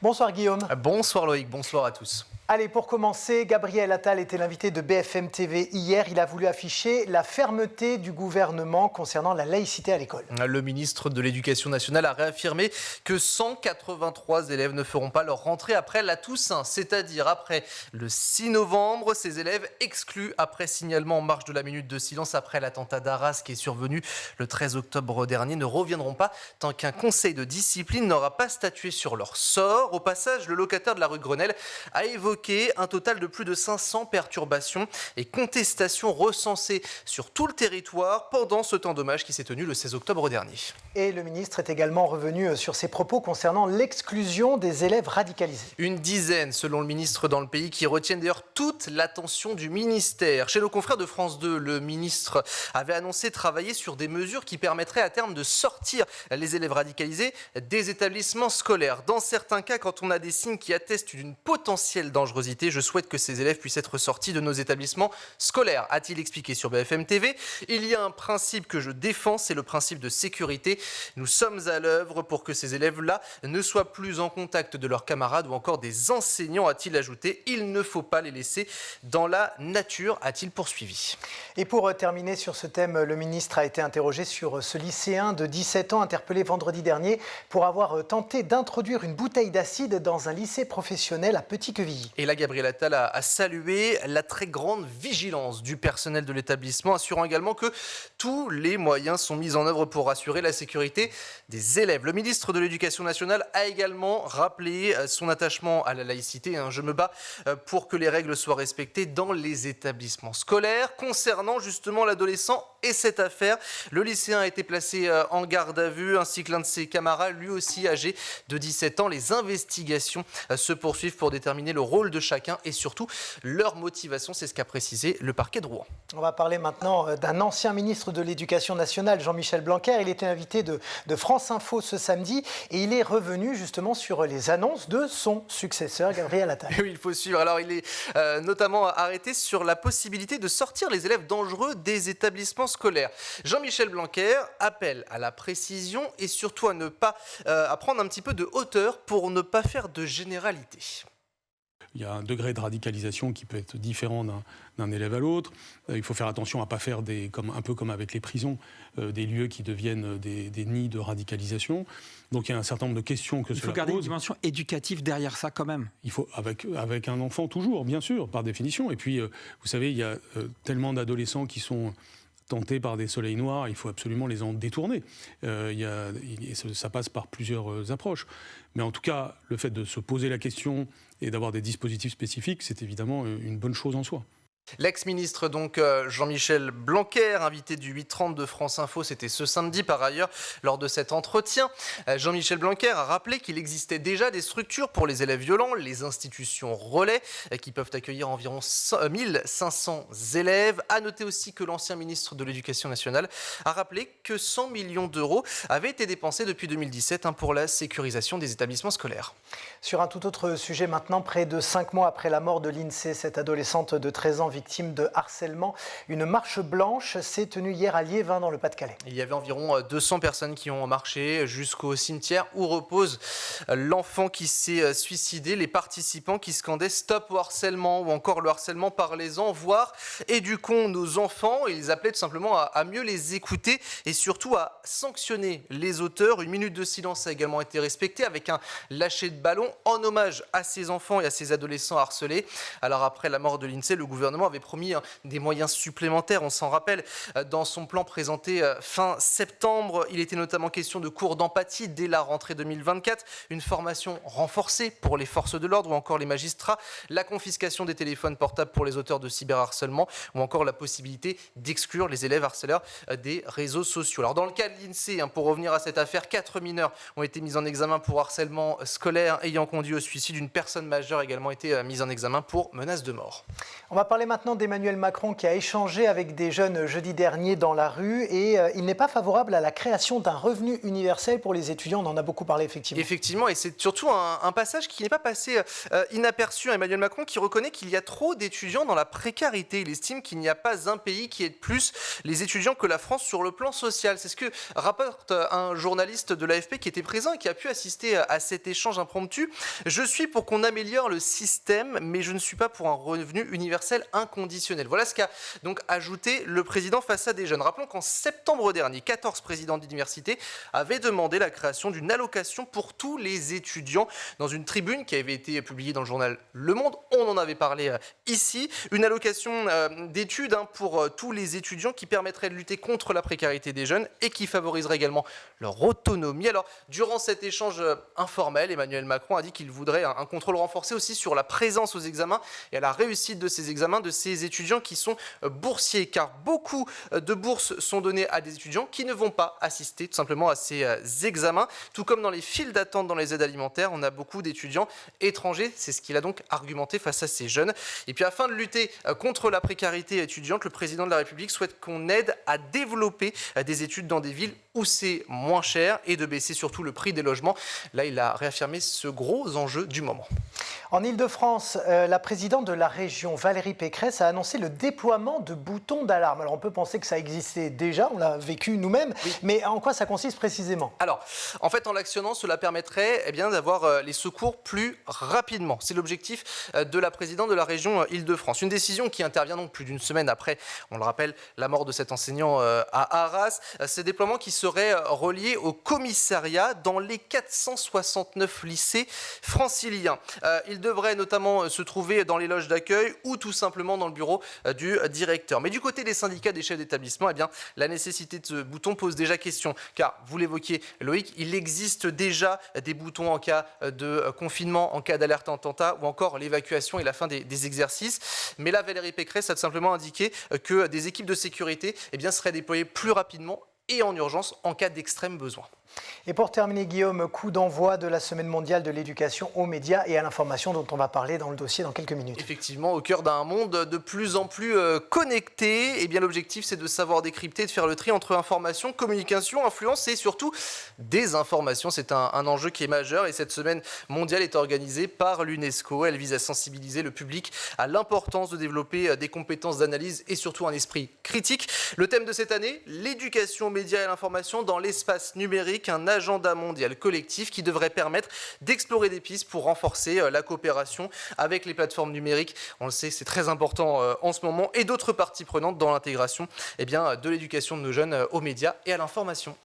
Bonsoir Guillaume. Bonsoir Loïc, bonsoir à tous. Allez, pour commencer, Gabriel Attal était l'invité de BFM TV hier. Il a voulu afficher la fermeté du gouvernement concernant la laïcité à l'école. Le ministre de l'Éducation nationale a réaffirmé que 183 élèves ne feront pas leur rentrée après la Toussaint, c'est-à-dire après le 6 novembre. Ces élèves exclus après signalement en marge de la minute de silence après l'attentat d'Arras qui est survenu le 13 octobre dernier ne reviendront pas tant qu'un conseil de discipline n'aura pas statué sur leur sort. Au passage, le locataire de la rue Grenelle a évoqué un total de plus de 500 perturbations et contestations recensées sur tout le territoire pendant ce temps d'hommage qui s'est tenu le 16 octobre dernier. Et le ministre est également revenu sur ses propos concernant l'exclusion des élèves radicalisés. Une dizaine, selon le ministre, dans le pays, qui retiennent d'ailleurs toute l'attention du ministère. Chez nos confrères de France 2, le ministre avait annoncé travailler sur des mesures qui permettraient à terme de sortir les élèves radicalisés des établissements scolaires. Dans certains cas, quand on a des signes qui attestent d'une potentielle dangerosité, je souhaite que ces élèves puissent être sortis de nos établissements scolaires, a-t-il expliqué sur BFM TV. Il y a un principe que je défends, c'est le principe de sécurité. Nous sommes à l'œuvre pour que ces élèves-là ne soient plus en contact de leurs camarades ou encore des enseignants, a-t-il ajouté. Il ne faut pas les laisser dans la nature, a-t-il poursuivi. Et pour terminer sur ce thème, le ministre a été interrogé sur ce lycéen de 17 ans interpellé vendredi dernier pour avoir tenté d'introduire une bouteille d'acide dans un lycée professionnel à Petit-Quevilly. Et là, Gabriel Attal a salué la très grande vigilance du personnel de l'établissement, assurant également que tous les moyens sont mis en œuvre pour assurer la sécurité des élèves. Le ministre de l'Éducation nationale a également rappelé son attachement à la laïcité. Je me bats pour que les règles soient respectées dans les établissements scolaires. Concernant justement l'adolescent et cette affaire, le lycéen a été placé en garde à vue, ainsi que l'un de ses camarades, lui aussi âgé de 17 ans. Les investigations se poursuivent pour déterminer le rôle de chacun et surtout leur motivation. C'est ce qu'a précisé le parquet de Rouen. On va parler maintenant d'un ancien ministre de l'Éducation nationale, Jean-Michel Blanquer. Il était invité de France Info ce samedi et il est revenu justement sur les annonces de son successeur, Gabriel Attal. Oui, il faut suivre. Alors, il est notamment arrêté sur la possibilité de sortir les élèves dangereux des établissements scolaires. Jean-Michel Blanquer appelle à la précision et surtout à prendre un petit peu de hauteur pour ne pas faire de généralité. Il y a un degré de radicalisation qui peut être différent d'un élève à l'autre. Il faut faire attention à ne pas faire, un peu comme avec les prisons, des lieux qui deviennent des nids de radicalisation. Donc il y a un certain nombre de questions que cela pose. Il faut garder une dimension éducative derrière ça quand même. Il faut, avec un enfant toujours, bien sûr, par définition. Et puis, vous savez, il y a tellement d'adolescents qui sont tentés par des soleils noirs, il faut absolument les en détourner. Ça passe par plusieurs approches. Mais en tout cas, le fait de se poser la question et d'avoir des dispositifs spécifiques, c'est évidemment une bonne chose en soi. L'ex-ministre donc Jean-Michel Blanquer, invité du 8h30 de France Info, c'était ce samedi par ailleurs, lors de cet entretien. Jean-Michel Blanquer a rappelé qu'il existait déjà des structures pour les élèves violents, les institutions relais, qui peuvent accueillir environ 1500 élèves. A noter aussi que l'ancien ministre de l'Éducation nationale a rappelé que 100 millions d'euros avaient été dépensés depuis 2017 pour la sécurisation des établissements scolaires. Sur un tout autre sujet maintenant, près de 5 mois après la mort de Lindsay, cette adolescente de 13 ans victime de harcèlement, une marche blanche s'est tenue hier à Liévin dans le Pas-de-Calais. Il y avait environ 200 personnes qui ont marché jusqu'au cimetière où repose l'enfant qui s'est suicidé. Les participants qui scandaient « Stop au harcèlement » ou encore « Le harcèlement, parlez-en », voire « Éduquons nos enfants ». Ils appelaient tout simplement à mieux les écouter et surtout à sanctionner les auteurs. Une minute de silence a également été respectée avec un lâcher de ballon en hommage à ces enfants et à ces adolescents harcelés. Alors après la mort de Lindsay, le gouvernement avait promis des moyens supplémentaires, on s'en rappelle, dans son plan présenté fin septembre. Il était notamment question de cours d'empathie dès la rentrée 2024, une formation renforcée pour les forces de l'ordre ou encore les magistrats, la confiscation des téléphones portables pour les auteurs de cyberharcèlement ou encore la possibilité d'exclure les élèves harceleurs des réseaux sociaux. Alors dans le cas de l'INSEE, pour revenir à cette affaire, 4 mineurs ont été mis en examen pour harcèlement scolaire ayant conduit au suicide. Une personne majeure a également été mise en examen pour menace de mort. On va parler maintenant d'Emmanuel Macron qui a échangé avec des jeunes jeudi dernier dans la rue et il n'est pas favorable à la création d'un revenu universel pour les étudiants. On en a beaucoup parlé effectivement. Effectivement, et c'est surtout un passage qui n'est pas passé inaperçu à Emmanuel Macron, qui reconnaît qu'il y a trop d'étudiants dans la précarité. Il estime qu'il n'y a pas un pays qui aide plus les étudiants que la France sur le plan social. C'est ce que rapporte un journaliste de l'AFP qui était présent et qui a pu assister à cet échange impromptu. Je suis pour qu'on améliore le système, mais je ne suis pas pour un revenu universel inconditionnel. Voilà ce qu'a donc ajouté le président face à des jeunes. Rappelons qu'en septembre dernier, 14 présidents d'université avaient demandé la création d'une allocation pour tous les étudiants dans une tribune qui avait été publiée dans le journal Le Monde. On en avait parlé ici. Une allocation d'études pour tous les étudiants qui permettrait de lutter contre la précarité des jeunes et qui favoriserait également leur autonomie. Alors, durant cet échange informel, Emmanuel Macron a dit qu'il voudrait un contrôle renforcé aussi sur la présence aux examens et à la réussite de ces examens de ces étudiants qui sont boursiers, car beaucoup de bourses sont données à des étudiants qui ne vont pas assister tout simplement à ces examens, tout comme dans les files d'attente dans les aides alimentaires, on a beaucoup d'étudiants étrangers, c'est ce qu'il a donc argumenté face à ces jeunes. Et puis afin de lutter contre la précarité étudiante, le président de la République souhaite qu'on aide à développer des études dans des villes où c'est moins cher et de baisser surtout le prix des logements. Là, il a réaffirmé ce gros enjeu du moment. En Ile-de-France, la présidente de la région, Valérie Pécresse, a annoncé le déploiement de boutons d'alarme. Alors on peut penser que ça existait déjà, on l'a vécu nous-mêmes, oui. Mais en quoi ça consiste précisément? Alors, en fait, en l'actionnant, cela permettrait d'avoir les secours plus rapidement. C'est l'objectif de la présidente de la région Ile-de-France. Une décision qui intervient donc plus d'une semaine après, on le rappelle, la mort de cet enseignant à Arras. Ces déploiements qui seraient reliés au commissariat dans les 469 lycées franciliens. Ils devraient notamment se trouver dans les loges d'accueil ou tout simplement dans le bureau du directeur. Mais du côté des syndicats des chefs d'établissement, la nécessité de ce bouton pose déjà question. Car, vous l'évoquiez Loïc, il existe déjà des boutons en cas de confinement, en cas d'alerte attentat ou encore l'évacuation et la fin des exercices. Mais là, Valérie Pécresse a tout simplement indiqué que des équipes de sécurité seraient déployées plus rapidement et en urgence en cas d'extrême besoin. Et pour terminer, Guillaume, coup d'envoi de la Semaine mondiale de l'éducation aux médias et à l'information dont on va parler dans le dossier dans quelques minutes. Effectivement, au cœur d'un monde de plus en plus connecté, l'objectif c'est de savoir décrypter, de faire le tri entre information, communication, influence et surtout désinformation. C'est un enjeu qui est majeur et cette Semaine mondiale est organisée par l'UNESCO. Elle vise à sensibiliser le public à l'importance de développer des compétences d'analyse et surtout un esprit critique. Le thème de cette année, l'éducation aux médias et à l'information dans l'espace numérique, un agenda mondial collectif qui devrait permettre d'explorer des pistes pour renforcer la coopération avec les plateformes numériques. On le sait, c'est très important en ce moment et d'autres parties prenantes dans l'intégration de l'éducation de nos jeunes aux médias et à l'information.